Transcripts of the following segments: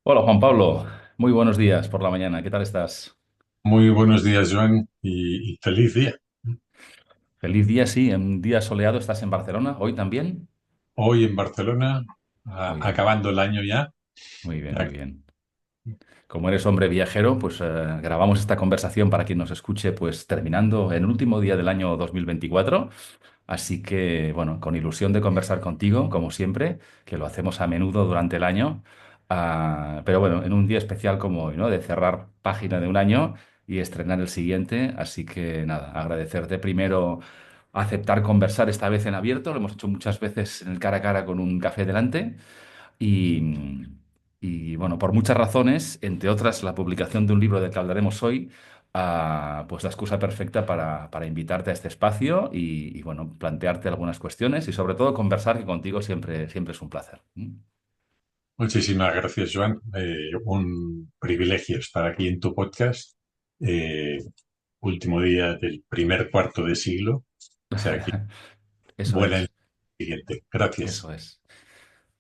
Hola Juan Pablo, muy buenos días por la mañana, ¿qué tal estás? Muy buenos días, Joan, y feliz día. Feliz día, sí, en un día soleado estás en Barcelona, hoy también. Hoy en Barcelona, Muy bien, acabando el año ya. muy bien, muy Ya- bien. Como eres hombre viajero, pues grabamos esta conversación para quien nos escuche, pues terminando en el último día del año 2024. Así que, bueno, con ilusión de conversar contigo, como siempre, que lo hacemos a menudo durante el año. Pero bueno, en un día especial como hoy, ¿no? De cerrar página de un año y estrenar el siguiente. Así que nada, agradecerte primero aceptar conversar esta vez en abierto. Lo hemos hecho muchas veces en el cara a cara con un café delante. Y, y, bueno, por muchas razones, entre otras la publicación de un libro del que hablaremos hoy, pues la excusa perfecta para invitarte a este espacio bueno, plantearte algunas cuestiones y sobre todo conversar, que contigo siempre es un placer. Muchísimas gracias, Joan. Un privilegio estar aquí en tu podcast. Eh, Último día del primer cuarto de siglo. O sea que Eso vuela el es, siguiente. Gracias. eso es.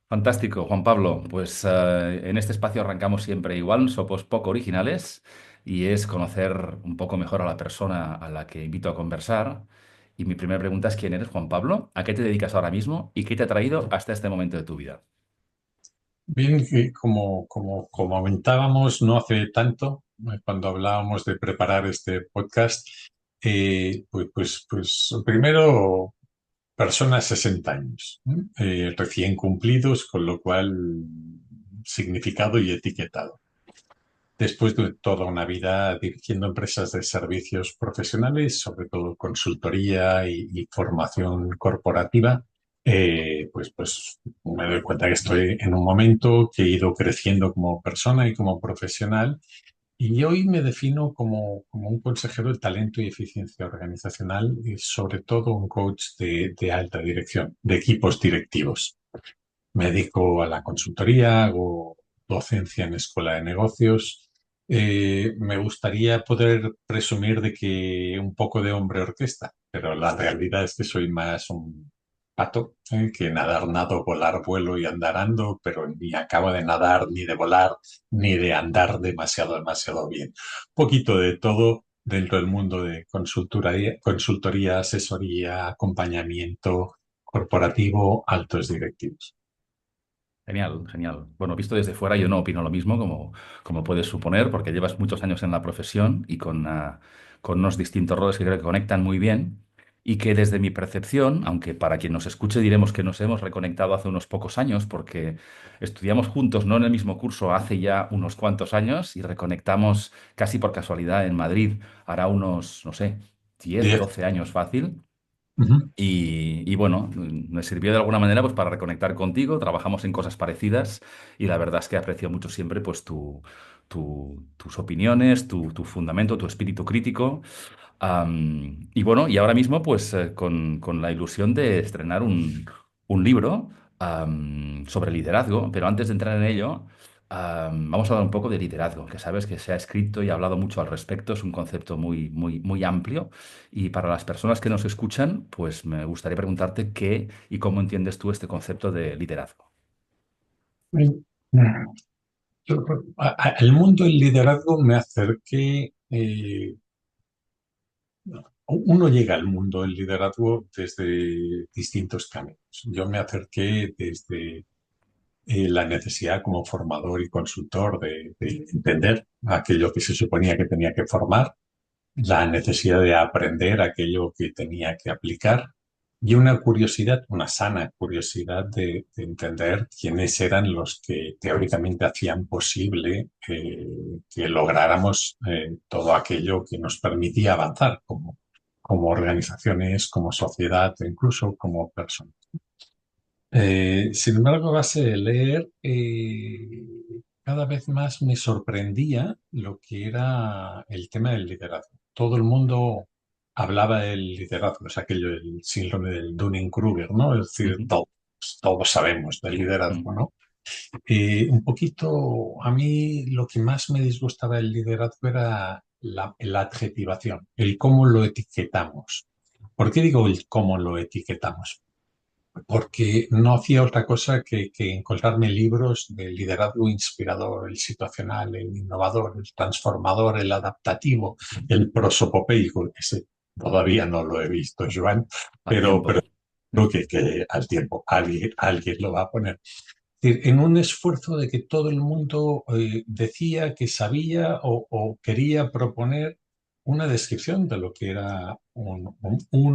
Fantástico, Juan Pablo. Pues en este espacio arrancamos siempre igual, somos poco originales y es conocer un poco mejor a la persona a la que invito a conversar. Y mi primera pregunta es, ¿quién eres, Juan Pablo? ¿A qué te dedicas ahora mismo? ¿Y qué te ha traído hasta este momento de tu vida? Bien, que como comentábamos no hace tanto, cuando hablábamos de preparar este podcast, pues primero personas 60 años, recién cumplidos, con lo cual significado y etiquetado. Después de toda una vida dirigiendo empresas de servicios profesionales, sobre todo consultoría y formación corporativa, pues me doy cuenta que estoy en un momento que he ido creciendo como persona y como profesional y hoy me defino como un consejero de talento y eficiencia organizacional y sobre todo un coach de alta dirección, de equipos directivos. Me dedico a la consultoría, hago docencia en escuela de negocios. Me gustaría poder presumir de que un poco de hombre orquesta, pero la realidad es que soy más un pato, que nadar, nado, volar, vuelo y andar ando, pero ni acabo de nadar, ni de volar, ni de andar demasiado bien. Un poquito de todo dentro del mundo de consultoría, asesoría, acompañamiento corporativo, altos directivos. Genial, genial. Bueno, visto desde fuera, yo no opino lo mismo, como puedes suponer, porque llevas muchos años en la profesión y con unos distintos roles que creo que conectan muy bien y que desde mi percepción, aunque para quien nos escuche diremos que nos hemos reconectado hace unos pocos años, porque estudiamos juntos, no en el mismo curso, hace ya unos cuantos años y reconectamos casi por casualidad en Madrid, hará unos, no sé, 10, 10. 12 años fácil. Ujú. Y bueno, me sirvió de alguna manera pues para reconectar contigo, trabajamos en cosas parecidas y la verdad es que aprecio mucho siempre pues tus opiniones, tu fundamento, tu espíritu crítico. Y bueno, y ahora mismo pues con la ilusión de estrenar un libro sobre liderazgo, pero antes de entrar en ello, vamos a hablar un poco de liderazgo, que sabes que se ha escrito y hablado mucho al respecto, es un concepto muy amplio y para las personas que nos escuchan, pues me gustaría preguntarte qué y cómo entiendes tú este concepto de liderazgo. El mundo del liderazgo me acerqué. Uno llega al mundo del liderazgo desde distintos caminos. Yo me acerqué desde la necesidad como formador y consultor de entender aquello que se suponía que tenía que formar, la necesidad de aprender aquello que tenía que aplicar y una curiosidad, una sana curiosidad de entender quiénes eran los que teóricamente hacían posible que lográramos todo aquello que nos permitía avanzar como organizaciones, como sociedad e incluso como personas. Sin embargo, a base de leer, cada vez más me sorprendía lo que era el tema del liderazgo. Todo el mundo hablaba del liderazgo, es aquello del síndrome del Dunning-Kruger, ¿no? Es decir, Ujú, todos sabemos del ujú, liderazgo, ¿no? Un poquito, a mí lo que más me disgustaba del liderazgo era la adjetivación, el cómo lo etiquetamos. ¿Por qué digo el cómo lo etiquetamos? porque no hacía otra cosa que encontrarme libros de liderazgo inspirador, el situacional, el innovador, el transformador, el adaptativo, el prosopopeico. Ese todavía no lo he visto, Joan, A pero tiempo. creo que al tiempo alguien lo va a poner. Decir, en un esfuerzo de que todo el mundo decía que sabía o quería proponer una descripción de lo que era un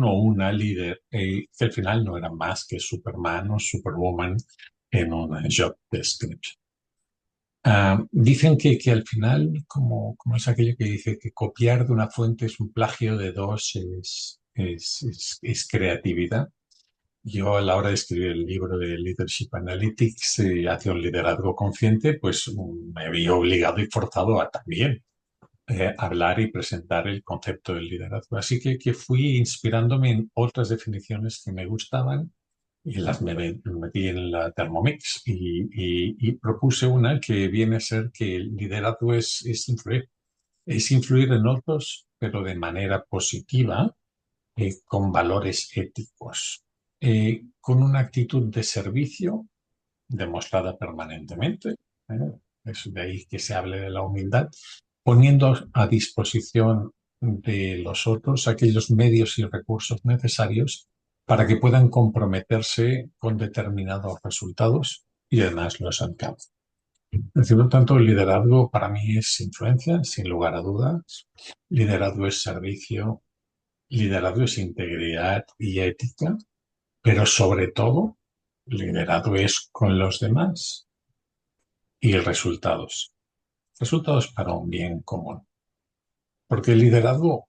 o una líder, que al final no era más que Superman o Superwoman en una job description. Dicen que al final, como es aquello que dice que copiar de una fuente es un plagio de dos, es creatividad. Yo a la hora de escribir el libro de Leadership Analytics hacia un liderazgo consciente, pues me vi obligado y forzado a también hablar y presentar el concepto del liderazgo. Así que fui inspirándome en otras definiciones que me gustaban y las metí en la Thermomix y propuse una que viene a ser que el liderazgo es influir en otros, pero de manera positiva, con valores éticos, con una actitud de servicio demostrada permanentemente. ¿eh? Es de ahí que se hable de la humildad, poniendo a disposición de los otros aquellos medios y recursos necesarios para que puedan comprometerse con determinados resultados y además los alcancen. Es decir, por lo tanto, el liderazgo para mí es influencia, sin lugar a dudas. Liderazgo es servicio, liderazgo es integridad y ética, pero sobre todo, liderazgo es con los demás y resultados. Resultados para un bien común. Porque el liderazgo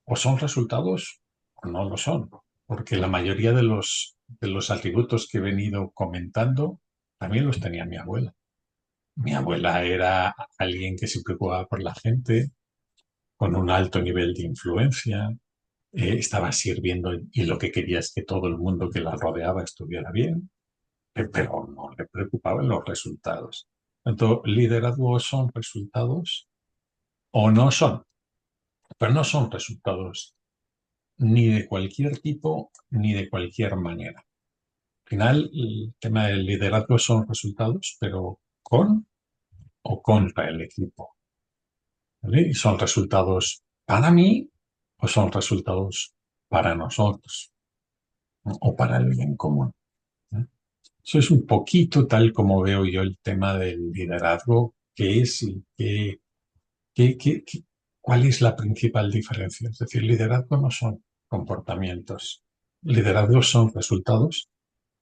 o son resultados o no lo son. Porque la mayoría de los atributos que he venido comentando también los tenía mi abuela. Mi abuela era alguien que se preocupaba por la gente, con un alto nivel de influencia, estaba sirviendo y lo que quería es que todo el mundo que la rodeaba estuviera bien, pero no le preocupaban los resultados. Tanto liderazgo son resultados o no son, pero no son resultados ni de cualquier tipo ni de cualquier manera. Al final, el tema del liderazgo son resultados, pero con o contra el equipo. ¿Vale? Y son resultados para mí o son resultados para nosotros, ¿no? O para el bien común. ¿No? Eso es un poquito tal como veo yo el tema del liderazgo, qué es y cuál es la principal diferencia. Es decir, liderazgo no son comportamientos, liderazgo son resultados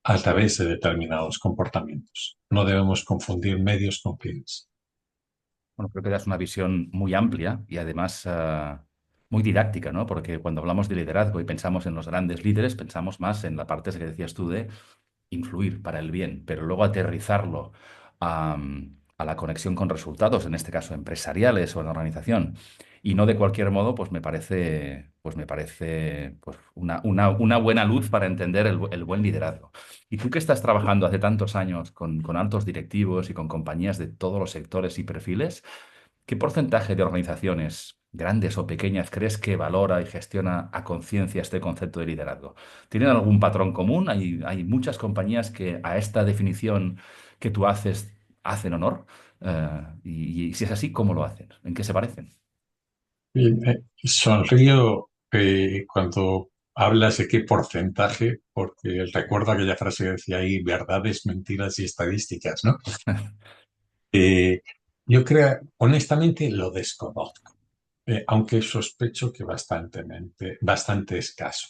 a través de determinados comportamientos. No debemos confundir medios con fines. Bueno, creo que das una visión muy amplia y además muy didáctica, ¿no? Porque cuando hablamos de liderazgo y pensamos en los grandes líderes, pensamos más en la parte que decías tú de influir para el bien, pero luego aterrizarlo a la conexión con resultados, en este caso empresariales o en la organización, y no de cualquier modo, pues una buena luz para entender el buen liderazgo. Y tú que estás trabajando hace tantos años con altos directivos y con compañías de todos los sectores y perfiles, ¿qué porcentaje de organizaciones, grandes o pequeñas, crees que valora y gestiona a conciencia este concepto de liderazgo? ¿Tienen algún patrón común? Hay muchas compañías que a esta definición que tú haces hacen honor. Y si es así, ¿cómo lo hacen? ¿En qué se parecen? Sonrío cuando hablas de qué porcentaje, porque recuerdo aquella frase que decía ahí, verdades, mentiras y estadísticas, ¿no? Eh, yo creo, honestamente, lo desconozco, aunque sospecho que bastante escaso.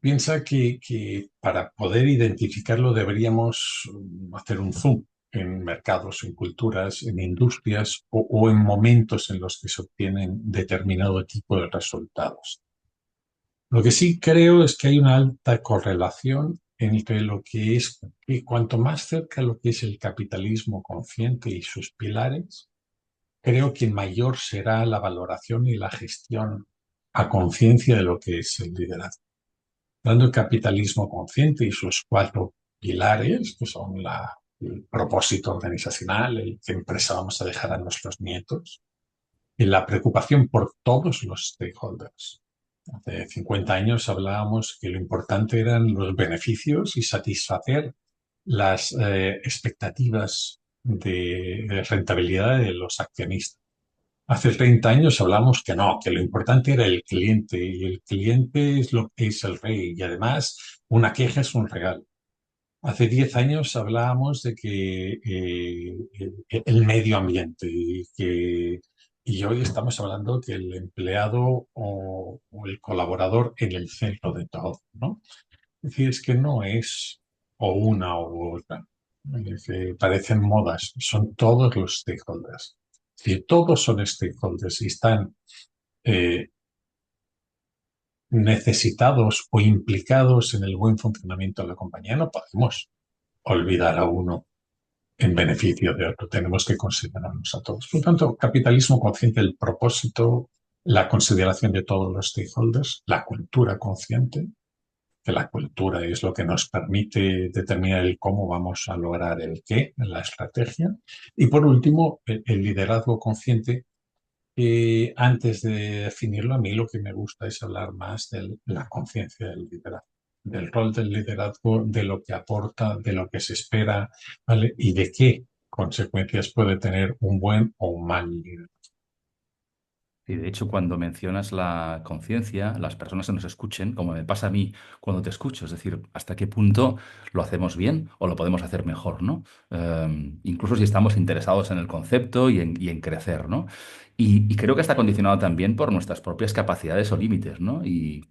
Piensa que para poder identificarlo deberíamos hacer un zoom en mercados, en culturas, en industrias o en momentos en los que se obtienen determinado tipo de resultados. Lo que sí creo es que hay una alta correlación entre lo que es, y cuanto más cerca lo que es el capitalismo consciente y sus pilares, creo que mayor será la valoración y la gestión a conciencia de lo que es el liderazgo. Dando el capitalismo consciente y sus cuatro pilares, que son el propósito organizacional, el qué empresa vamos a dejar a nuestros nietos, y la preocupación por todos los stakeholders. Hace 50 años hablábamos que lo importante eran los beneficios y satisfacer las expectativas de rentabilidad de los accionistas. Hace 30 años hablamos que no, que lo importante era el cliente y el cliente es lo que es el rey y además una queja es un regalo. Hace 10 años hablábamos de que el medio ambiente y hoy estamos hablando que el empleado o el colaborador en el centro de todo, ¿no? Es decir, es que no es o una u otra. Es que parecen modas, son todos los stakeholders. Si todos son stakeholders y están eh, necesitados o implicados en el buen funcionamiento de la compañía, no podemos olvidar a uno en beneficio de otro. Tenemos que considerarnos a todos. Por lo tanto, capitalismo consciente, el propósito, la consideración de todos los stakeholders, la cultura consciente, que la cultura es lo que nos permite determinar el cómo vamos a lograr el qué en la estrategia. Y por último, el liderazgo consciente. Antes de definirlo, a mí lo que me gusta es hablar más de la conciencia del liderazgo, del rol del liderazgo, de lo que aporta, de lo que se espera, ¿vale? Y de qué consecuencias puede tener un buen o un mal líder. Y de hecho, cuando mencionas la conciencia, las personas que nos escuchen, como me pasa a mí cuando te escucho, es decir, hasta qué punto lo hacemos bien o lo podemos hacer mejor, ¿no? Incluso si estamos interesados en el concepto y en crecer, ¿no? Y creo que está condicionado también por nuestras propias capacidades o límites, ¿no? Y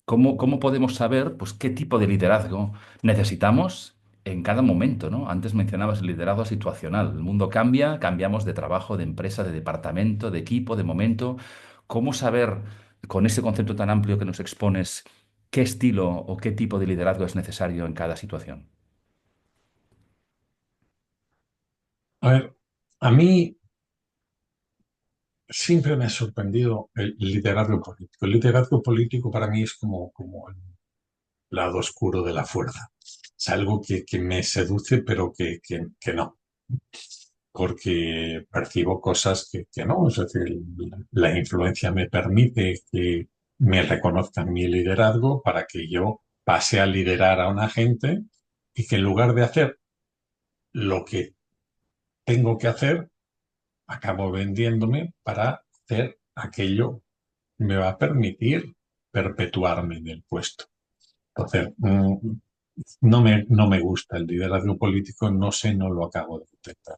cómo podemos saber, pues, qué tipo de liderazgo necesitamos en cada momento, ¿no? Antes mencionabas el liderazgo situacional. El mundo cambia, cambiamos de trabajo, de empresa, de departamento, de equipo, de momento. ¿Cómo saber, con ese concepto tan amplio que nos expones, qué estilo o qué tipo de liderazgo es necesario en cada situación? A ver, a mí siempre me ha sorprendido el liderazgo político. El liderazgo político para mí es como el lado oscuro de la fuerza. Es algo que me seduce, pero que no, porque percibo cosas que no. Es decir, la influencia me permite que me reconozcan mi liderazgo para que yo pase a liderar a una gente y que en lugar de hacer lo que tengo que hacer, acabo vendiéndome para hacer aquello que me va a permitir perpetuarme en el puesto. Entonces, no me gusta el liderazgo político, no sé, no lo acabo de detectar.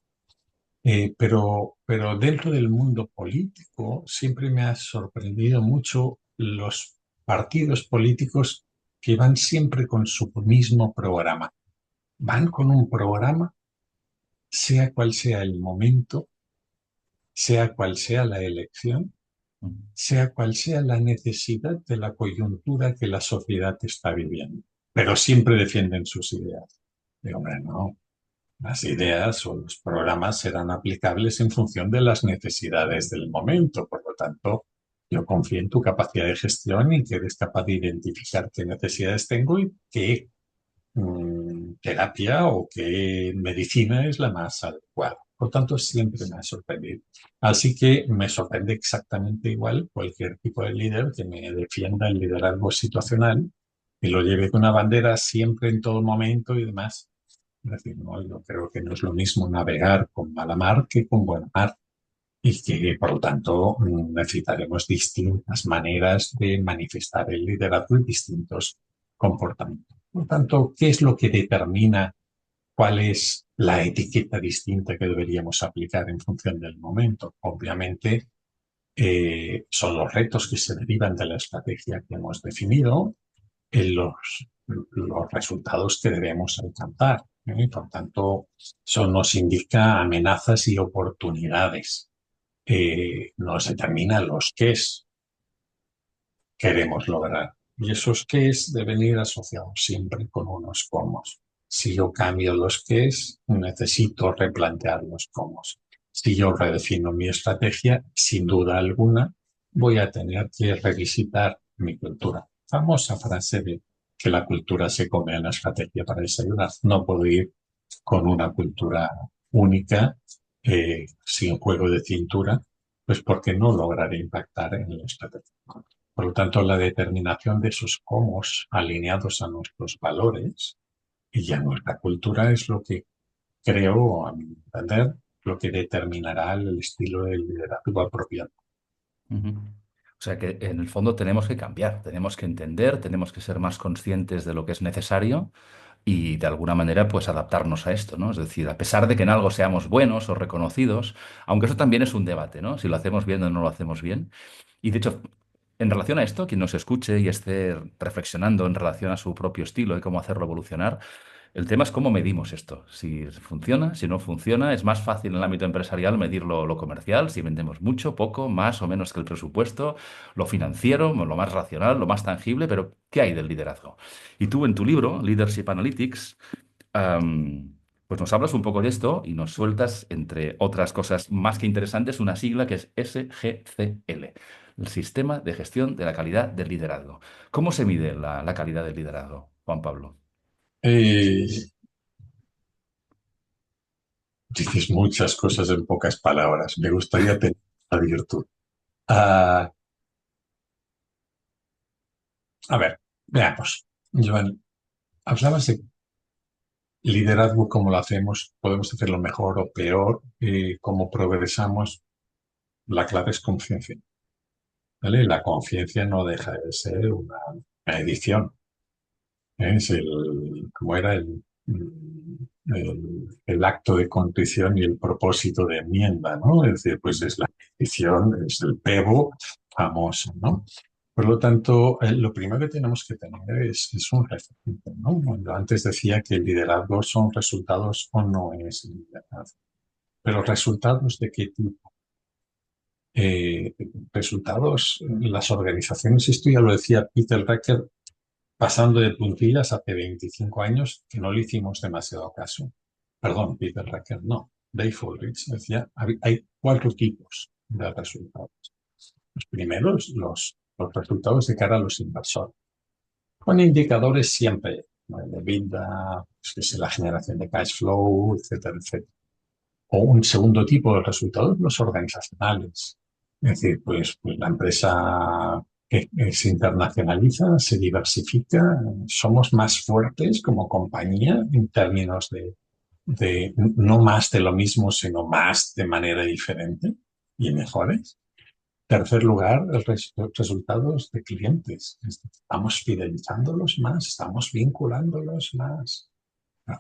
Pero dentro del mundo político siempre me ha sorprendido mucho los partidos políticos que van siempre con su mismo programa. Van con un programa, sea cual sea el momento, sea cual sea la elección, sea cual sea la necesidad de la coyuntura que la sociedad está viviendo. Pero siempre defienden sus ideas. Digo, hombre, no, las ideas o los programas serán aplicables en función de las necesidades del momento. Por lo tanto, yo confío en tu capacidad de gestión y que eres capaz de identificar qué necesidades tengo y qué terapia o qué medicina es la más adecuada. Por tanto, siempre me ha sorprendido. Así que me sorprende exactamente igual cualquier tipo de líder que me defienda el liderazgo situacional y lo lleve con una bandera siempre en todo momento y demás. Es decir, no, yo creo que no es lo mismo navegar con mala mar que con buena mar y que, por lo tanto, necesitaremos distintas maneras de manifestar el liderazgo y distintos comportamientos. Por lo tanto, ¿qué es lo que determina cuál es la etiqueta distinta que deberíamos aplicar en función del momento? Obviamente, son los retos que se derivan de la estrategia que hemos definido, en los resultados que debemos alcanzar. Por tanto, eso nos indica amenazas y oportunidades. Nos determina los qués queremos lograr. Y esos qués deben ir asociados siempre con unos cómo. Si yo cambio los qués, necesito replantear los cómo. Si yo redefino mi estrategia, sin duda alguna, voy a tener que revisitar mi cultura. Famosa frase de que la cultura se come a la estrategia para desayunar. No puedo ir con una cultura única, sin juego de cintura, pues porque no lograré impactar en la estrategia. Por lo tanto, la determinación de esos cómo alineados a nuestros valores y a nuestra cultura es lo que creo, a mi entender, lo que determinará el estilo de liderazgo apropiado. Ujú. O sea que en el fondo tenemos que cambiar, tenemos que entender, tenemos que ser más conscientes de lo que es necesario y de alguna manera pues adaptarnos a esto, ¿no? Es decir, a pesar de que en algo seamos buenos o reconocidos, aunque eso también es un debate, ¿no? Si lo hacemos bien o no lo hacemos bien. Y de hecho, en relación a esto, quien nos escuche y esté reflexionando en relación a su propio estilo y cómo hacerlo evolucionar, el tema es cómo medimos esto. Si funciona, si no funciona, es más fácil en el ámbito empresarial medir lo comercial, si vendemos mucho, poco, más o menos que el presupuesto, lo financiero, lo más racional, lo más tangible, pero ¿qué hay del liderazgo? Y tú en tu libro, Leadership Analytics, pues nos hablas un poco de esto y nos sueltas, entre otras cosas más que interesantes, una sigla que es SGCL, el Sistema de Gestión de la Calidad del Liderazgo. ¿Cómo se mide la calidad del liderazgo, Juan Pablo? Eh, Dices muchas cosas en pocas palabras. Me gustaría tener la virtud. Ah, a ver, veamos. Joan, hablabas de liderazgo, cómo lo hacemos, podemos hacerlo mejor o peor, cómo progresamos. La clave es conciencia, ¿vale? La conciencia no deja de ser una edición. Es ¿cómo era el acto de contrición y el propósito de enmienda, ¿no? Es decir, pues es la edición, es el pego famoso, ¿no? Por lo tanto, lo primero que tenemos que tener es un referente, ¿no? Bueno, antes decía que el liderazgo son resultados o no es liderazgo. Pero resultados de qué tipo? Resultados, las organizaciones, esto ya lo decía Peter Drucker, pasando de puntillas hace 25 años que no le hicimos demasiado caso. Perdón, Peter Drucker, no. Dave Ulrich decía, hay cuatro tipos de resultados. Los primeros, los resultados de cara a los inversores, con indicadores siempre, ¿no? De vida, pues, que es la generación de cash flow, etcétera, etcétera. O un segundo tipo de resultados, los organizacionales. Es decir, pues la empresa se internacionaliza, se diversifica, somos más fuertes como compañía en términos de no más de lo mismo, sino más de manera diferente y mejores. Tercer lugar, los resultados de clientes. Estamos fidelizándolos más, estamos vinculándolos más.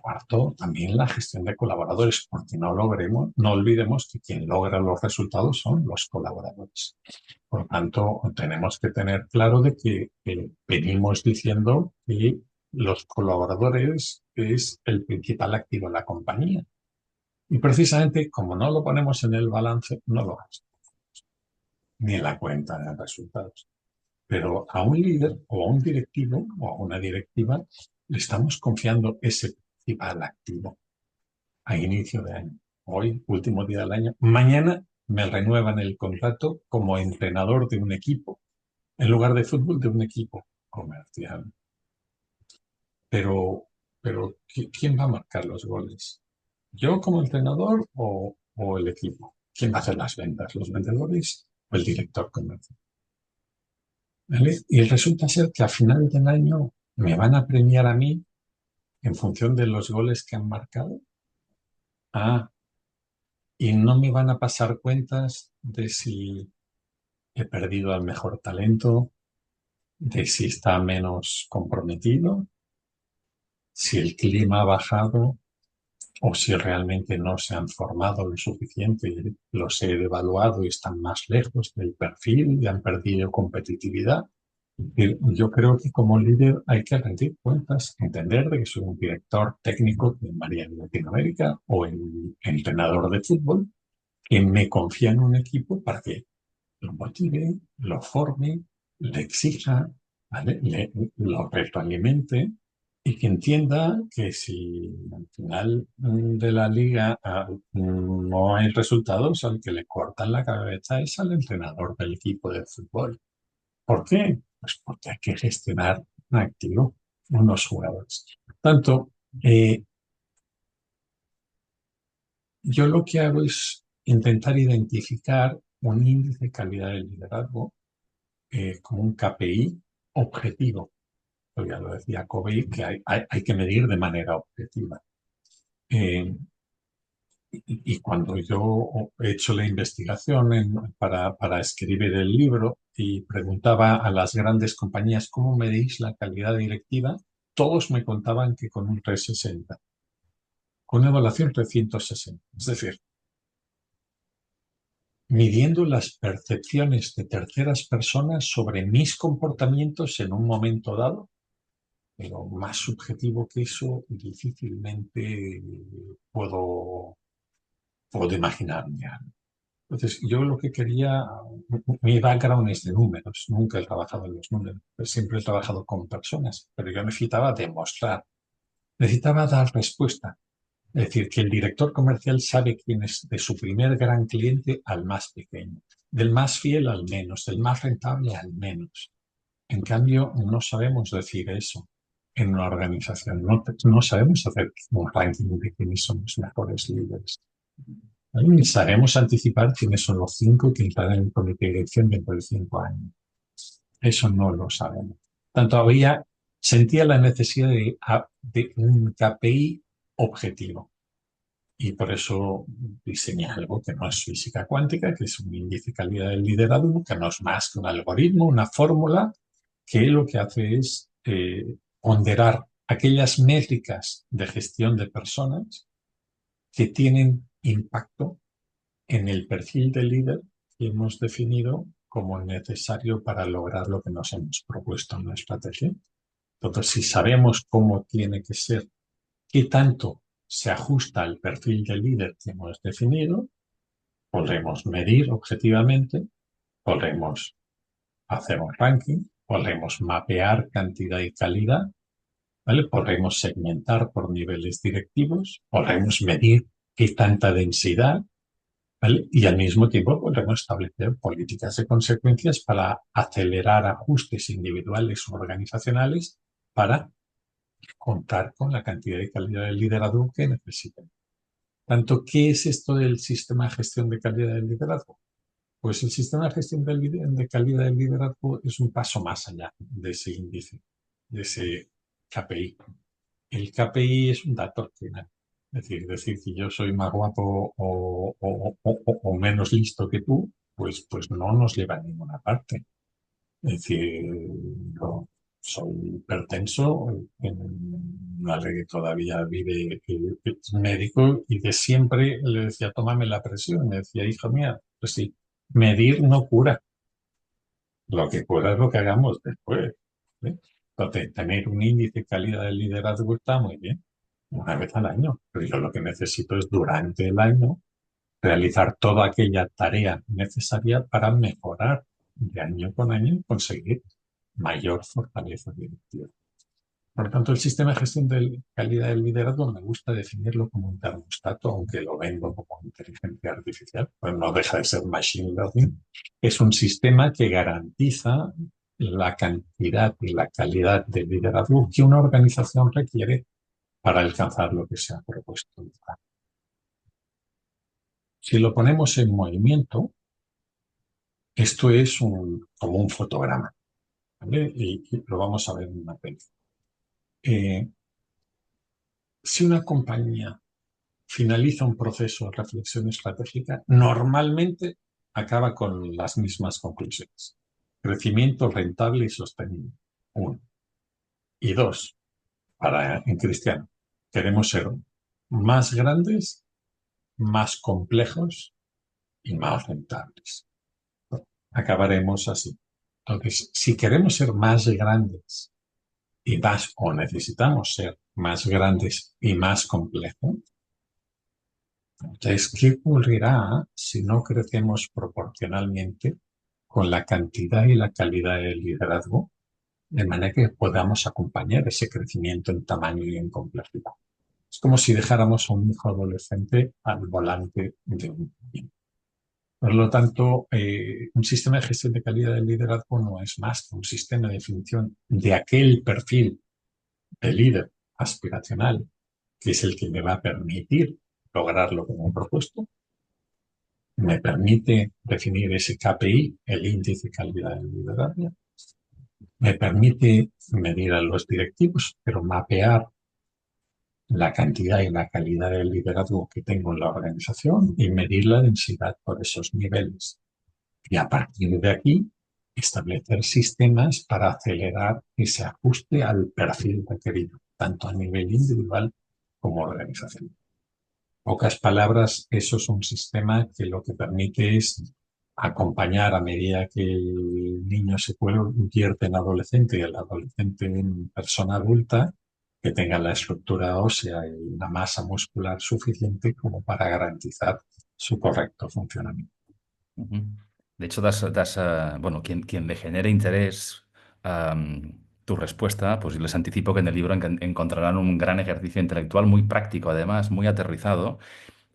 Cuarto, también la gestión de colaboradores, porque no olvidemos que quien logra los resultados son los colaboradores. Por lo tanto, tenemos que tener claro de que venimos diciendo que los colaboradores es el principal activo de la compañía. Y precisamente como no lo ponemos en el balance, no lo gastamos, ni en la cuenta de resultados. Pero a un líder o a un directivo o a una directiva le estamos confiando ese principal activo a inicio de año. Hoy, último día del año. Mañana me renuevan el contrato como entrenador de un equipo, en lugar de fútbol, de un equipo comercial. Pero, pero ¿quién va a marcar los goles? ¿Yo como entrenador o el equipo? ¿Quién va a hacer las ventas? ¿Los vendedores o el director comercial? ¿Vale? Y resulta ser que a final del año me van a premiar a mí en función de los goles que han marcado. Ah, y no me van a pasar cuentas de si he perdido al mejor talento, de si está menos comprometido, si el clima ha bajado o si realmente no se han formado lo suficiente y los he evaluado y están más lejos del perfil y han perdido competitividad. Yo creo que como líder hay que rendir cuentas, entender de que soy un director técnico de María en Latinoamérica o un entrenador de fútbol que me confía en un equipo para que lo motive, lo forme, le exija, ¿vale? Lo retroalimente y que entienda que si al final de la liga no hay resultados, al que le cortan la cabeza es al entrenador del equipo de fútbol. ¿Por qué? Pues porque hay que gestionar un activo, unos jugadores. Por tanto, yo lo que hago es intentar identificar un índice de calidad del liderazgo como un KPI objetivo. Yo ya lo decía Covey, que hay que medir de manera objetiva. Eh, y cuando yo he hecho la investigación para escribir el libro y preguntaba a las grandes compañías cómo medís la calidad directiva, todos me contaban que con un 360, con una evaluación 360. Es decir, midiendo las percepciones de terceras personas sobre mis comportamientos en un momento dado, pero más subjetivo que eso difícilmente puedo, puedo imaginarme. Entonces, yo lo que quería, mi background es de números, nunca he trabajado en los números, pues siempre he trabajado con personas, pero yo necesitaba demostrar, necesitaba dar respuesta. Es decir, que el director comercial sabe quién es de su primer gran cliente al más pequeño, del más fiel al menos, del más rentable al menos. En cambio, no sabemos decir eso en una organización, no sabemos hacer un ranking de quiénes son los mejores líderes. ¿Vale? Sabemos anticipar quiénes son los 5 que estarán en el comité de dirección dentro de 5 años. Eso no lo sabemos. Tanto había, sentía la necesidad de un KPI objetivo. Y por eso diseñé algo que no es física cuántica, que es un índice de calidad del liderazgo, que no es más que un algoritmo, una fórmula, que lo que hace es ponderar aquellas métricas de gestión de personas que tienen impacto en el perfil del líder que hemos definido como necesario para lograr lo que nos hemos propuesto en la estrategia. Entonces, si sabemos cómo tiene que ser, qué tanto se ajusta al perfil del líder que hemos definido, podremos medir objetivamente, podremos hacer un ranking, podremos mapear cantidad y calidad, ¿vale? Podremos segmentar por niveles directivos, podremos medir qué tanta densidad, ¿vale? Y al mismo tiempo podremos establecer políticas de consecuencias para acelerar ajustes individuales o organizacionales para contar con la cantidad y calidad de liderazgo que necesiten. Tanto, ¿qué es esto del sistema de gestión de calidad del liderazgo? Pues el sistema de gestión de calidad del liderazgo es un paso más allá de ese índice, de ese KPI. El KPI es un dato final. Es decir que yo soy más guapo o menos listo que tú, pues no nos lleva a ninguna parte. Es decir, yo soy hipertenso, en una ley que todavía vive, es médico, y de siempre le decía, tómame la presión. Me decía, hija mía, pues sí, medir no cura. Lo que cura es lo que hagamos después. ¿Sí? Entonces, tener un índice de calidad de liderazgo está muy bien, una vez al año. Pero yo lo que necesito es durante el año realizar toda aquella tarea necesaria para mejorar de año con año y conseguir mayor fortaleza directiva. Por lo tanto, el sistema de gestión de calidad del liderazgo me gusta definirlo como un termostato, aunque lo vendo como inteligencia artificial, pues no deja de ser machine learning. Es un sistema que garantiza la cantidad y la calidad de liderazgo que una organización requiere para alcanzar lo que se ha propuesto. Si lo ponemos en movimiento, esto es como un fotograma, ¿vale? Y lo vamos a ver en una película. Si una compañía finaliza un proceso de reflexión estratégica, normalmente acaba con las mismas conclusiones. Crecimiento rentable y sostenible. Uno. Y dos, en cristiano, queremos ser más grandes, más complejos y más rentables. Acabaremos así. Entonces, si queremos ser más grandes y más, o necesitamos ser más grandes y más complejos, entonces, ¿qué ocurrirá si no crecemos proporcionalmente con la cantidad y la calidad del liderazgo, de manera que podamos acompañar ese crecimiento en tamaño y en complejidad? Es como si dejáramos a un hijo adolescente al volante de un avión. Por lo tanto, un sistema de gestión de calidad del liderazgo no es más que un sistema de definición de aquel perfil de líder aspiracional, que es el que me va a permitir lograr lo que me he propuesto, me permite definir ese KPI, el índice de calidad del liderazgo, me permite medir a los directivos, pero mapear la cantidad y la calidad del liderazgo que tengo en la organización y medir la densidad por esos niveles. Y a partir de aquí, establecer sistemas para acelerar ese ajuste al perfil requerido, tanto a nivel individual como organizacional. Pocas palabras, eso es un sistema que lo que permite es acompañar a medida que el niño se convierte en adolescente y el adolescente en persona adulta, que tenga la estructura ósea y la masa muscular suficiente como para garantizar su correcto funcionamiento. Ujú. De hecho, bueno, quien le genere interés tu respuesta, pues les anticipo que en el libro encontrarán un gran ejercicio intelectual muy práctico, además, muy aterrizado,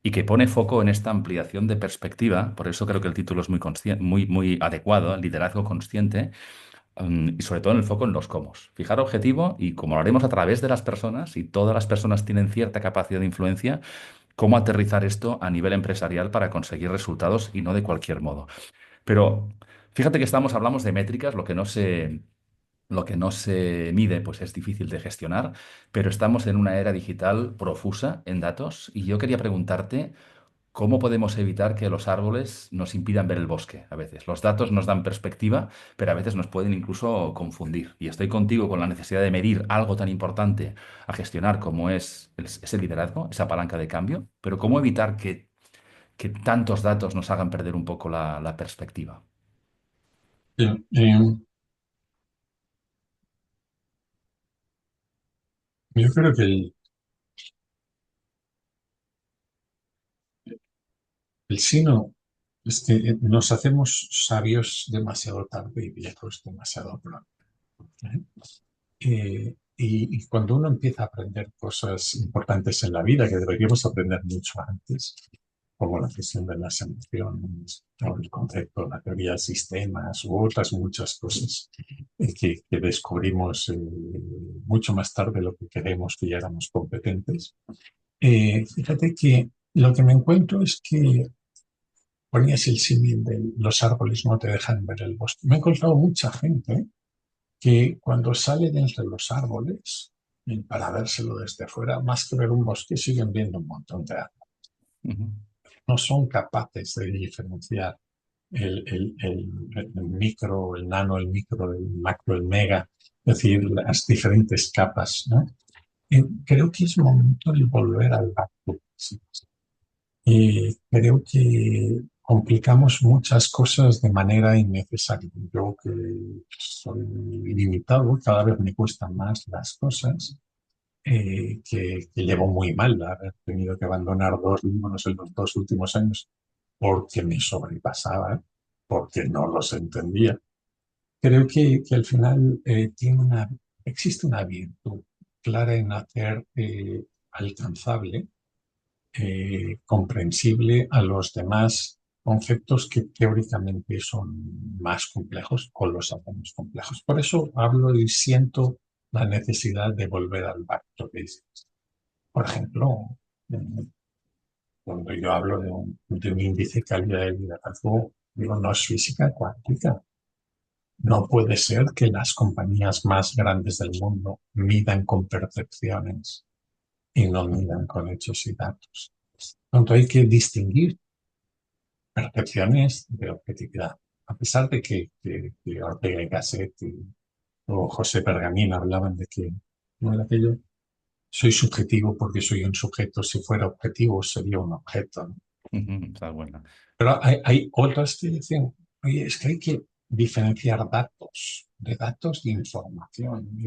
y que pone foco en esta ampliación de perspectiva. Por eso creo que el título es muy adecuado, liderazgo consciente, y sobre todo en el foco en los cómo. Fijar objetivo y como lo haremos a través de las personas, y todas las personas tienen cierta capacidad de influencia, cómo aterrizar esto a nivel empresarial para conseguir resultados y no de cualquier modo. Pero fíjate que hablamos de métricas, lo que no se mide, pues es difícil de gestionar, pero estamos en una era digital profusa en datos y yo quería preguntarte cómo podemos evitar que los árboles nos impidan ver el bosque a veces. Los datos nos dan perspectiva, pero a veces nos pueden incluso confundir. Y estoy contigo con la necesidad de medir algo tan importante a gestionar como es ese liderazgo, esa palanca de cambio, pero cómo evitar que tantos datos nos hagan perder un poco la perspectiva. Bien, yo creo que el sino es que nos hacemos sabios demasiado tarde y viejos demasiado pronto. ¿Eh? Y cuando uno empieza a aprender cosas importantes en la vida que deberíamos aprender mucho antes, como la gestión de las emociones, o el concepto, la teoría de sistemas u otras muchas cosas que descubrimos mucho más tarde de lo que creemos que ya éramos competentes. Fíjate que lo que me encuentro es que ponías el símil de los árboles no te dejan ver el bosque. Me he encontrado mucha gente que cuando sale de entre los árboles, para vérselo desde fuera, más que ver un bosque, siguen viendo un montón de árboles. Ujú, No son capaces de diferenciar el micro, el nano, el micro, el macro, el mega, es decir, las diferentes capas, ¿no? Creo que es momento de volver al básico. Creo que complicamos muchas cosas de manera innecesaria. Yo que soy limitado, cada vez me cuestan más las cosas, que llevo muy mal haber tenido que abandonar dos libros en los 2 últimos años porque me sobrepasaba, porque no los entendía. Creo que al final existe una virtud clara en hacer alcanzable, comprensible a los demás conceptos que teóricamente son más complejos o los hacemos complejos. Por eso hablo y siento la necesidad de volver al pacto que dices. Por ejemplo, cuando yo hablo de un índice de calidad de liderazgo, digo, no es física cuántica. No puede ser que las compañías más grandes del mundo midan con percepciones y no midan con hechos y datos. Por tanto, hay que distinguir percepciones de objetividad. A pesar de que Ortega y Gasset o José Pergamín hablaban de que no era aquello, soy subjetivo porque soy un sujeto, si fuera objetivo sería un objeto, ¿no? ujú, está buena. Pero hay otras que dicen, oye, es que hay que diferenciar datos de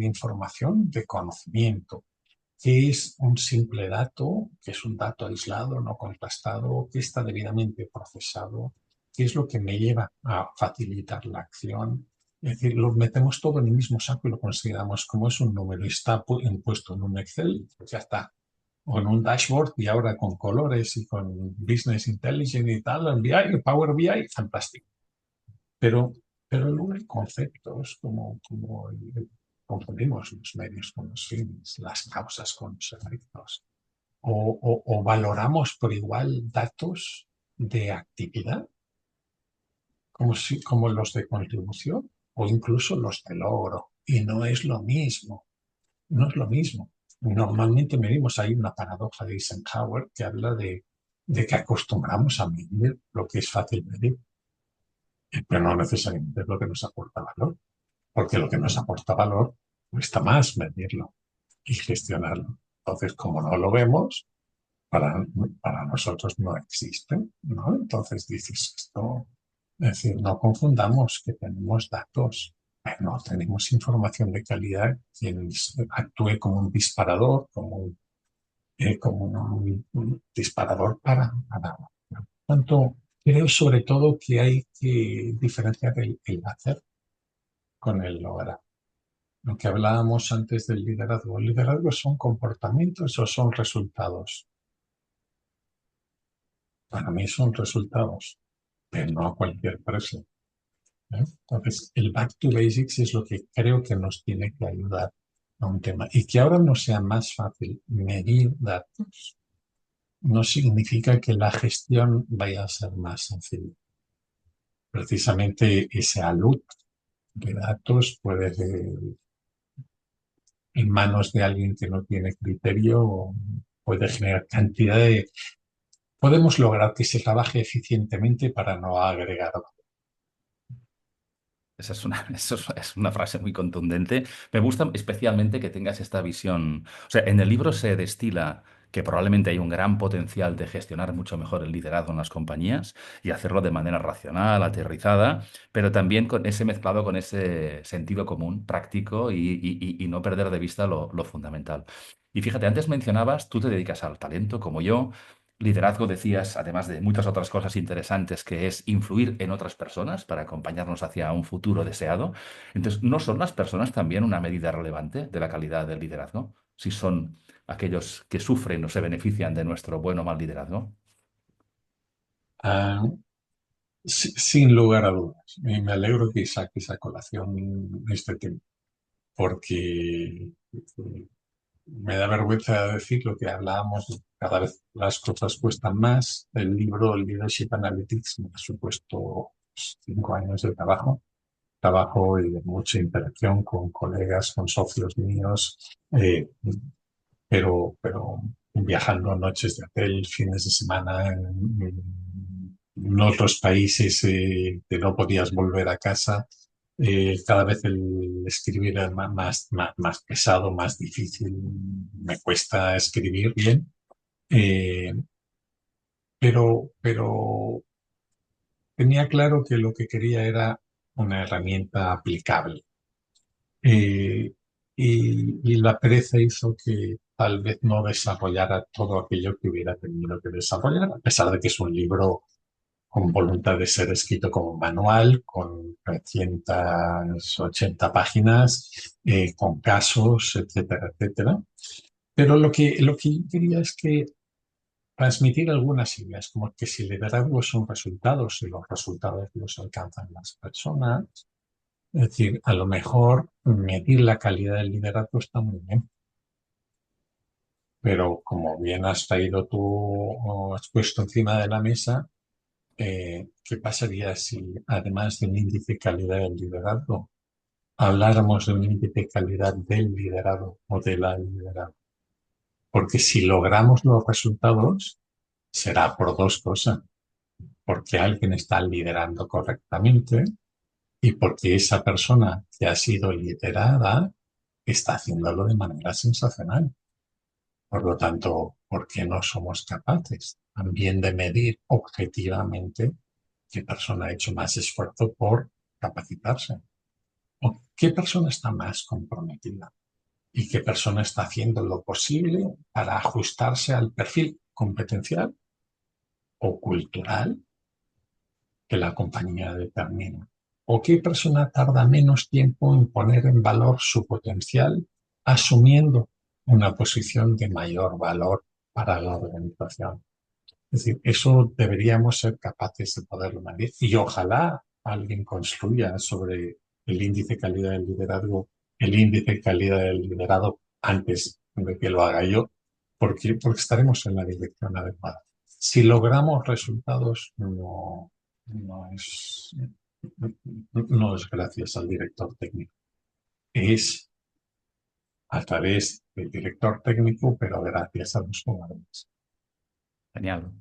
información de conocimiento. ¿Qué es un simple dato? ¿Qué es un dato aislado, no contrastado? ¿Qué está debidamente procesado? ¿Qué es lo que me lleva a facilitar la acción? Es decir, lo metemos todo en el mismo saco y lo consideramos como es un número y está puesto en un Excel, pues ya está. O en un dashboard y ahora con colores y con Business Intelligence y tal, en BI, Power BI, fantástico. Pero, pero luego hay conceptos como confundimos los medios con los fines, las causas con los efectos, o valoramos por igual datos de actividad, como los de contribución o incluso los de logro. Y no es lo mismo, no es lo mismo. Normalmente medimos, hay una paradoja de Eisenhower que habla de que acostumbramos a medir lo que es fácil medir, pero no necesariamente es lo que nos aporta valor, porque lo que nos aporta valor cuesta más medirlo y gestionarlo. Entonces, como no lo vemos, para, para nosotros no existe, ¿no? Entonces dices esto, es decir, no confundamos que tenemos datos, pero no tenemos información de calidad que actúe como un disparador, como un disparador Por tanto, creo sobre todo que hay que diferenciar el hacer con el lograr. Lo que hablábamos antes del liderazgo. ¿El liderazgo son comportamientos o son resultados? Para mí son resultados, pero no a cualquier precio, ¿eh? Entonces, el back to basics es lo que creo que nos tiene que ayudar a un tema. Y que ahora no sea más fácil medir datos, no significa que la gestión vaya a ser más sencilla. Precisamente ese alud de datos puede ser en manos de alguien que no tiene criterio, puede generar cantidad de... Podemos lograr que se trabaje eficientemente para no agregar. Esa es es una frase muy contundente. Me gusta especialmente que tengas esta visión. O sea, en el libro se destila que probablemente hay un gran potencial de gestionar mucho mejor el liderazgo en las compañías y hacerlo de manera racional, aterrizada, pero también con ese mezclado con ese sentido común, práctico y no perder de vista lo fundamental. Y fíjate, antes mencionabas, tú te dedicas al talento como yo. Liderazgo, decías, además de muchas otras cosas interesantes, que es influir en otras personas para acompañarnos hacia un futuro deseado. Entonces, ¿no son las personas también una medida relevante de la calidad del liderazgo? Si son aquellos que sufren o se benefician de nuestro buen o mal liderazgo. Ah, sin lugar a dudas. Y me alegro que saques a colación este tema, porque me da vergüenza decir lo que hablábamos, cada vez las cosas cuestan más. El libro Leadership Analytics me ha supuesto 5 años de trabajo y de mucha interacción con colegas, con socios míos, eh, pero viajando noches de hotel, fines de semana en otros países que no podías volver a casa. Cada vez el escribir es más pesado, más difícil. Me cuesta escribir bien, eh, pero tenía claro que lo que quería era una herramienta aplicable. Eh, y la pereza hizo que tal vez no desarrollara todo aquello que hubiera tenido que desarrollar, a pesar de que es un libro con voluntad de ser escrito como manual, con 380 páginas, con casos, etcétera, etcétera. Pero lo que yo quería es que transmitir algunas ideas, como que si liderazgo son resultados y los resultados los alcanzan las personas, es decir, a lo mejor medir la calidad del liderazgo está muy bien, pero como bien has traído tú o has puesto encima de la mesa, ¿qué pasaría si además de un índice de calidad del liderazgo, habláramos de un índice de calidad del liderazgo o de la liderazgo? Porque si logramos los resultados, será por dos cosas, porque alguien está liderando correctamente y porque esa persona que ha sido liderada está haciéndolo de manera sensacional. Por lo tanto, ¿por qué no somos capaces también de medir objetivamente qué persona ha hecho más esfuerzo por capacitarse? ¿O qué persona está más comprometida? ¿Y qué persona está haciendo lo posible para ajustarse al perfil competencial o cultural que la compañía determina? ¿O qué persona tarda menos tiempo en poner en valor su potencial asumiendo una posición de mayor valor para la organización? Es decir, eso deberíamos ser capaces de poderlo medir y ojalá alguien construya sobre el índice de calidad del liderazgo, el índice de calidad del liderado antes de que lo haga yo, porque estaremos en la dirección adecuada. Si logramos resultados, no es gracias al director técnico, es a través del director técnico, pero gracias a los jugadores. Genial.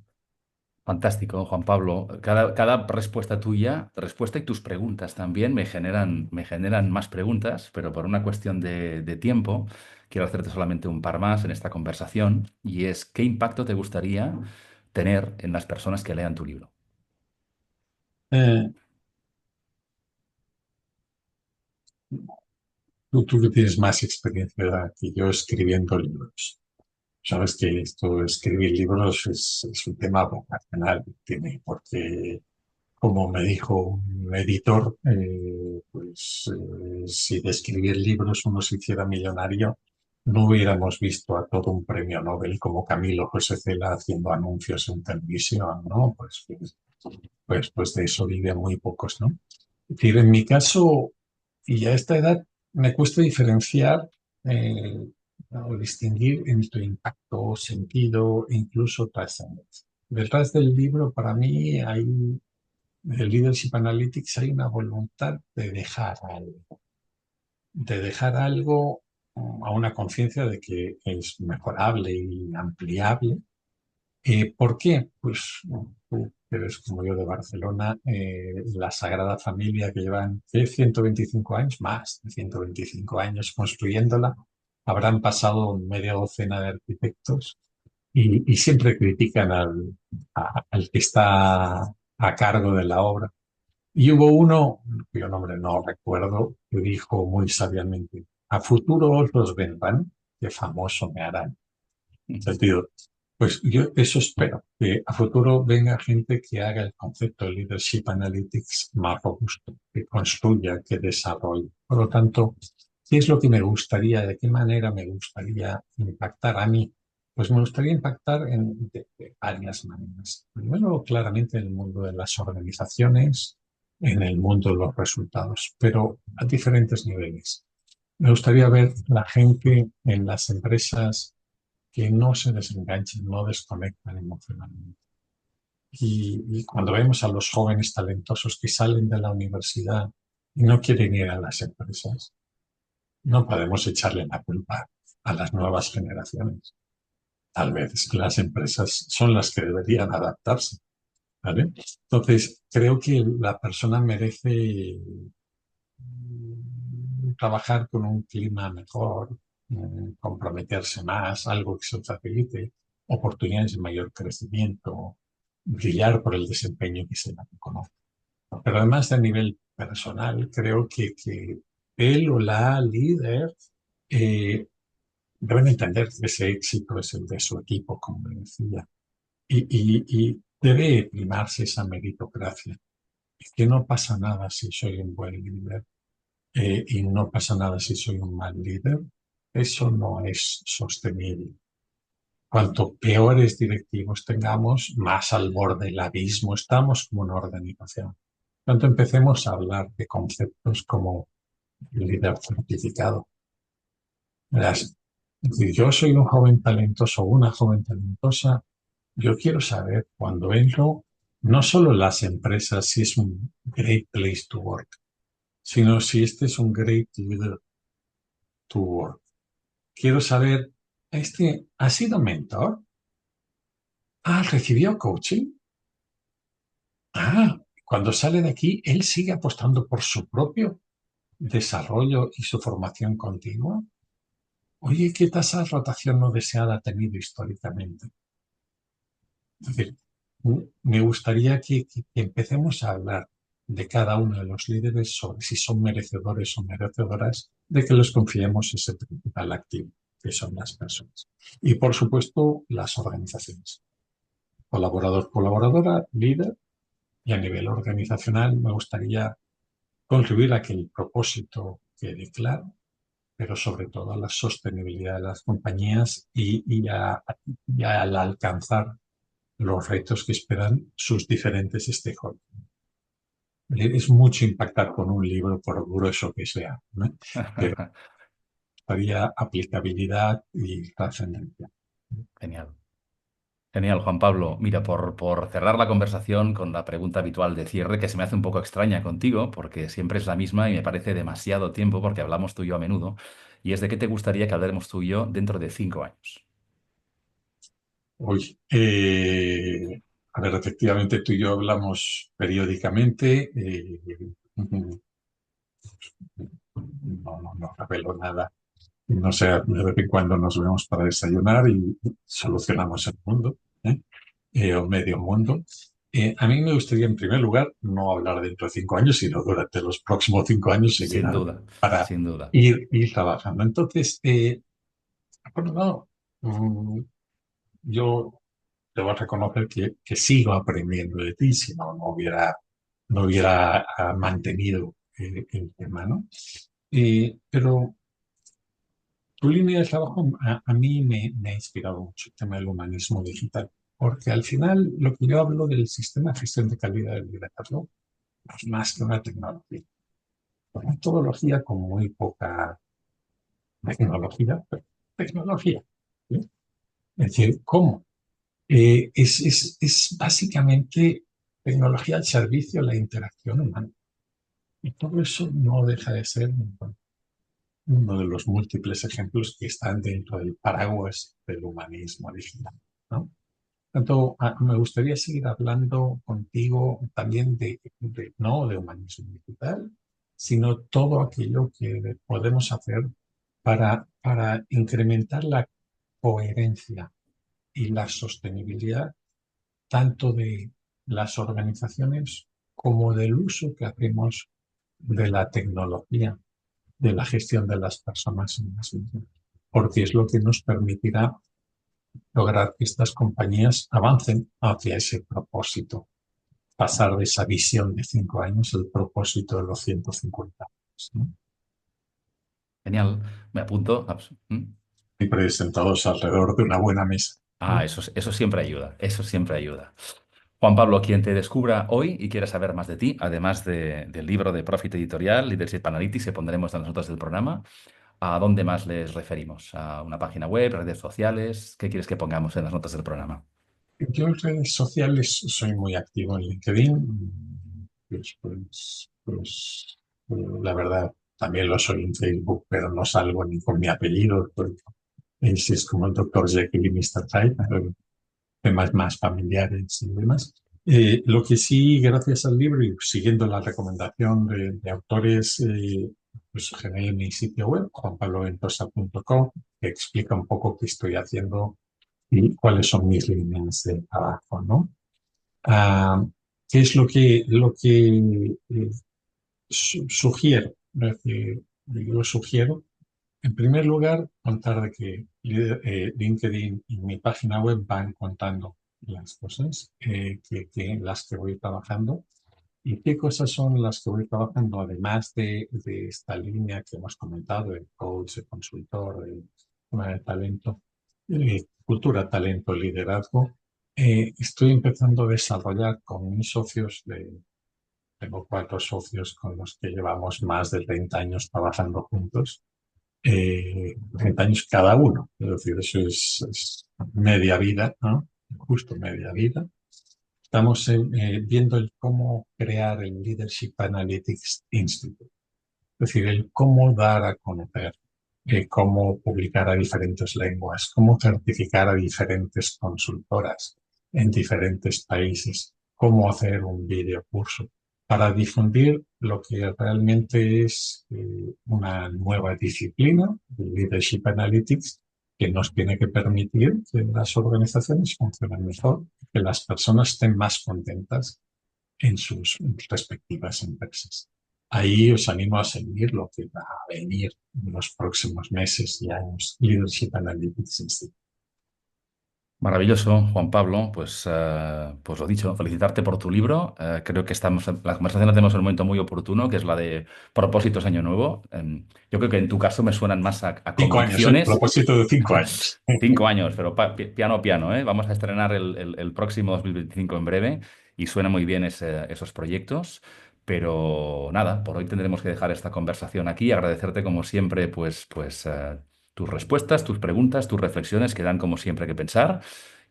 Fantástico, Juan Pablo. Cada respuesta tuya, respuesta y tus preguntas también me generan más preguntas, pero por una cuestión de tiempo, quiero hacerte solamente un par más en esta conversación, y es, ¿qué impacto te gustaría tener en las personas que lean tu libro? Eh, tú que tienes más experiencia que yo escribiendo libros. Sabes que esto de escribir libros es un tema vocacional, tiene, porque como me dijo un editor, si de escribir libros uno se hiciera millonario, no hubiéramos visto a todo un premio Nobel como Camilo José Cela haciendo anuncios en televisión, ¿no? Pues de eso viven muy pocos, ¿no? Es decir, en mi caso, y a esta edad, me cuesta diferenciar eh, o distinguir entre impacto, sentido e incluso trascendencia. Detrás del libro, para mí, el Leadership Analytics, hay una voluntad de dejar algo a una conciencia de que es mejorable y ampliable. ¿Por qué? Pues tú que eres como yo de Barcelona, la Sagrada Familia que llevan ¿qué? 125 años, más de 125 años construyéndola, habrán pasado media docena de arquitectos y siempre critican al que está a cargo de la obra. Y hubo uno, cuyo nombre no recuerdo, que dijo muy sabiamente, a futuro os los vendrán, que famoso me harán. Sentido, pues yo eso espero, que a futuro venga gente que haga el concepto de Leadership Analytics más robusto, que construya, que desarrolle. Por lo tanto, ¿qué es lo que me gustaría, de qué manera me gustaría impactar a mí? Pues me gustaría impactar de varias maneras. Primero, claramente en el mundo de las organizaciones, en el mundo de los resultados, pero a diferentes niveles. Me gustaría ver la gente en las empresas que no se desenganchen, no desconectan emocionalmente. Y cuando vemos a los jóvenes talentosos que salen de la universidad y no quieren ir a las empresas, no podemos echarle la culpa a las nuevas generaciones. Tal vez las empresas son las que deberían adaptarse, ¿vale? Entonces, creo que la persona merece trabajar con un clima mejor, comprometerse más, algo que se facilite, oportunidades de mayor crecimiento, brillar por el desempeño que se le reconoce. Pero además a nivel personal, creo que él o la líder eh, deben entender que ese éxito es el de su equipo, como le decía, y debe primarse esa meritocracia. Es que no pasa nada si soy un buen líder y no pasa nada si soy un mal líder. Eso no es sostenible. Cuanto peores directivos tengamos, más al borde del abismo estamos como una organización. Cuando empecemos a hablar de conceptos como líder certificado, verás, si yo soy un joven talentoso o una joven talentosa, yo quiero saber cuando entro, no solo las empresas, si es un great place to work, sino si este es un great leader to work. Quiero saber, ¿ha sido mentor? ¿Recibió coaching? Cuando sale de aquí, él sigue apostando por su propio desarrollo y su formación continua. Oye, ¿qué tasa de rotación no deseada ha tenido históricamente? Es decir, me gustaría que empecemos a hablar de cada uno de los líderes sobre si son merecedores o merecedoras de que les confiemos ese principal activo, que son las personas. Y por supuesto, las organizaciones. Colaborador, colaboradora, líder, y a nivel organizacional me gustaría contribuir a que el propósito quede claro, pero sobre todo a la sostenibilidad de las compañías y al alcanzar los retos que esperan sus diferentes stakeholders. Es mucho impactar con un libro, por grueso que sea, ¿no? Pero había aplicabilidad y trascendencia. Genial. Genial, Juan Pablo. Mira, por cerrar la conversación con la pregunta habitual de cierre, que se me hace un poco extraña contigo, porque siempre es la misma y me parece demasiado tiempo, porque hablamos tú y yo a menudo, y es de qué te gustaría que hablemos tú y yo dentro de 5 años. Uy, a ver, efectivamente tú y yo hablamos periódicamente. No revelo nada. No sé, de vez en cuando nos vemos para desayunar y solucionamos el mundo, ¿eh? O medio mundo. A mí me gustaría, en primer lugar, no hablar dentro de 5 años, sino durante los próximos 5 años seguir Sin duda, para sin duda. ir trabajando. Entonces, por un lado, yo debo reconocer que sigo aprendiendo de ti, si no, no hubiera mantenido el tema, ¿no? Pero tu línea de trabajo a mí me ha inspirado mucho el tema del humanismo digital, porque al final lo que yo hablo del sistema de gestión de calidad del liderazgo no es más que una tecnología. Una metodología con muy poca tecnología, pero tecnología. ¿Sí? Es decir, ¿cómo? Es básicamente tecnología al servicio de la interacción humana. Y todo eso no deja de ser uno de los múltiples ejemplos que están dentro del paraguas del humanismo digital, ¿no? Tanto, me gustaría seguir hablando contigo también no de humanismo digital, sino todo aquello que podemos hacer para incrementar la coherencia y la sostenibilidad tanto de las organizaciones como del uso que hacemos de la tecnología, de la gestión de las personas en las mismas, porque es lo que nos permitirá lograr que estas compañías avancen hacia ese propósito, pasar de esa visión de 5 años al propósito de los 150 años, ¿no? Genial, me apunto. Siempre sentados alrededor de una buena mesa, Ah, ¿no? eso siempre ayuda, eso siempre ayuda. Juan Pablo, quien te descubra hoy y quiera saber más de ti, además del libro de Profit Editorial, Leadership Analytics, que pondremos en las notas del programa, ¿a dónde más les referimos? ¿A una página web, redes sociales? ¿Qué quieres que pongamos en las notas del programa? Yo en redes sociales soy muy activo en LinkedIn, la verdad también lo soy en Facebook, pero no salgo ni con mi apellido, porque es como el doctor Jekyll y Mr. Hyde, temas más familiares y demás. Lo que sí, gracias al libro y siguiendo la recomendación de autores, pues generé mi sitio web, juanpabloventosa.com, que explica un poco qué estoy haciendo y cuáles son mis líneas de trabajo, ¿no? Ah, ¿Qué es lo que sugiero? Es decir, yo sugiero, en primer lugar, contar de que LinkedIn y mi página web van contando las cosas en las que voy trabajando y qué cosas son las que voy trabajando, además de esta línea que hemos comentado, el coach, el consultor, el tema de talento, cultura, talento, liderazgo. Estoy empezando a desarrollar con mis socios, tengo 4 socios con los que llevamos más de 30 años trabajando juntos, 30 años cada uno, es decir, eso es media vida, ¿no? Justo media vida. Estamos viendo el cómo crear el Leadership Analytics Institute, es decir, el cómo dar a conocer, cómo publicar a diferentes lenguas, cómo certificar a diferentes consultoras en diferentes países, cómo hacer un videocurso para difundir lo que realmente es una nueva disciplina, el Leadership Analytics, que nos tiene que permitir que las organizaciones funcionen mejor, que las personas estén más contentas en sus respectivas empresas. Ahí os animo a seguir lo que va a venir en los próximos meses y años. Leadership Analytics Institute. Maravilloso, Juan Pablo. Pues lo dicho, felicitarte por tu libro. Creo que la conversación la tenemos en un momento muy oportuno, que es la de propósitos Año Nuevo. Yo creo que en tu caso me suenan más a 5 años, ¿eh? convicciones. Propósito de 5 años. 5 años, pero piano a piano, ¿eh? Vamos a estrenar el próximo 2025 en breve y suena muy bien esos proyectos. Pero nada, por hoy tendremos que dejar esta conversación aquí. Agradecerte como siempre, tus respuestas, tus preguntas, tus reflexiones que dan como siempre que pensar.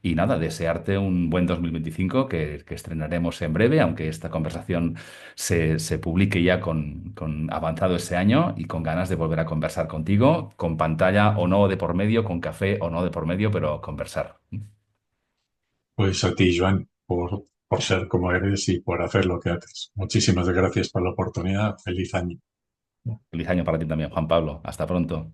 Y nada, desearte un buen 2025 que estrenaremos en breve, aunque esta conversación se publique ya con avanzado ese año y con ganas de volver a conversar contigo, con pantalla o no de por medio, con café o no de por medio, pero conversar. Pues a ti, Joan, por ser como eres y por hacer lo que haces. Muchísimas gracias por la oportunidad. Feliz año. Feliz año para ti también, Juan Pablo. Hasta pronto.